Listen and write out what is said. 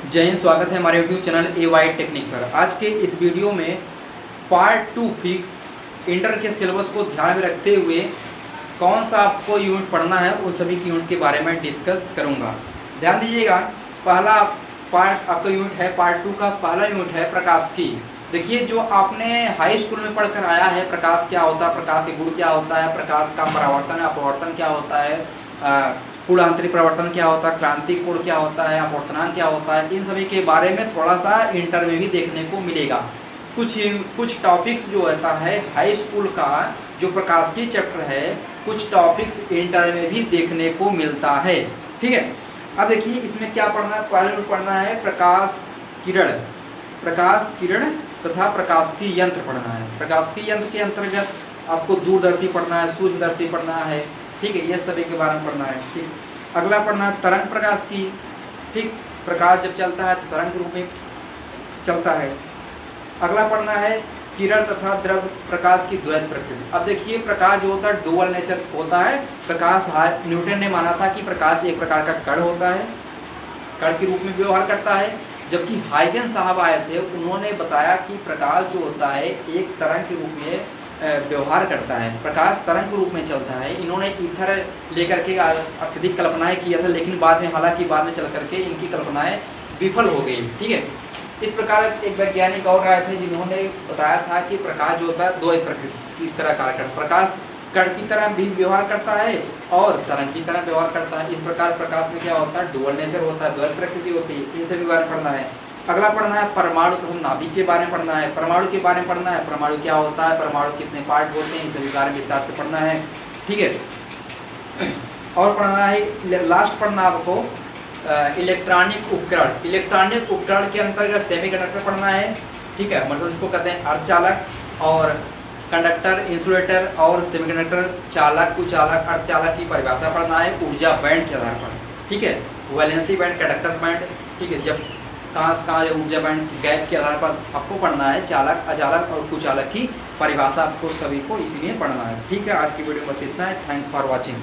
जय हिंद। स्वागत है हमारे यूट्यूब चैनल AY टेक्निक पर। आज के इस वीडियो में पार्ट 2 फिक्स इंटर के सिलेबस को ध्यान में रखते हुए कौन सा आपको यूनिट पढ़ना है उन सभी की यूनिट के बारे में डिस्कस करूंगा। ध्यान दीजिएगा, पहला पार्ट आपका यूनिट है, पार्ट 2 का पहला यूनिट है प्रकाश की। देखिए, जो आपने हाई स्कूल में पढ़कर आया है, प्रकाश क्या होता है, प्रकाश के गुण क्या होता है, प्रकाश का परावर्तन अपवर्तन क्या होता है, पूर्ण आंतरिक परिवर्तन क्या होता है, क्रांतिक कोण क्या होता है, अपवर्तनांक क्या होता है, इन सभी के बारे में थोड़ा सा इंटर में भी देखने को मिलेगा। कुछ टॉपिक्स जो होता है हाई स्कूल का, जो प्रकाश की चैप्टर है, कुछ टॉपिक्स इंटर में भी देखने को मिलता है। ठीक है, अब देखिए इसमें क्या पढ़ना है। पहले पढ़ना है प्रकाश किरण तथा प्रकाश की यंत्र पढ़ना है। प्रकाश की यंत्र के अंतर्गत आपको दूरदर्शी पढ़ना है, सूक्ष्मदर्शी पढ़ना है। ठीक है, ये सभी के बारे में पढ़ना है। ठीक, अगला पढ़ना है तरंग प्रकाश की। ठीक, प्रकाश जब चलता है तो तरंग के रूप में चलता है। अगला पढ़ना है किरण तथा द्रव प्रकाश की द्वैत प्रकृति। अब देखिए, प्रकाश जो होता है डुअल नेचर होता है। प्रकाश न्यूटन ने माना था कि प्रकाश एक प्रकार का कण होता है, कण के रूप में व्यवहार करता है। जबकि हाइगन साहब आए थे, उन्होंने बताया कि प्रकाश जो होता है एक तरंग के रूप में व्यवहार करता है, प्रकाश तरंग के रूप में चलता है। इन्होंने ईथर लेकर के अत्यधिक कल्पनाएं किया था, लेकिन बाद में चल करके इनकी कल्पनाएं विफल हो गई। ठीक है, इस प्रकार एक वैज्ञानिक और आए थे जिन्होंने बताया था कि प्रकाश जो होता है द्वैत प्रकृति की तरह कार्य करता है। प्रकाश कण की तरह भी व्यवहार करता है और तरंग की तरह व्यवहार करता है। इस प्रकार प्रकाश में क्या होता है, डुअल नेचर होता है, द्वैत प्रकृति होती है। इन सभी बारे में पढ़ना है। अगला पढ़ना है परमाणु तथा नाभिक के बारे में पढ़ना है। परमाणु के बारे में पढ़ना है, परमाणु क्या होता है, परमाणु कितने पार्ट होते हैं, इन सभी बारे में विस्तार से पढ़ना है। ठीक है, और पढ़ना है, लास्ट पढ़ना आपको इलेक्ट्रॉनिक उपकरण। इलेक्ट्रॉनिक उपकरण के अंतर्गत सेमीकंडक्टर पढ़ना है। ठीक है, मतलब इसको कहते हैं अर्धचालक और कंडक्टर, इंसुलेटर और सेमीकंडक्टर, चालक, कुचालक, अर्धचालक की परिभाषा पढ़ना है ऊर्जा बैंड के आधार पर। ठीक है, वैलेंसी बैंड, कंडक्टर बैंड। ठीक है, जब कहाँ ऊर्जा बैंड गैप के आधार पर आपको पढ़ना है चालक, अचालक और कुचालक की परिभाषा आपको सभी को इसी में पढ़ना है। ठीक है, आज की वीडियो में बस इतना है। Thanks for watching.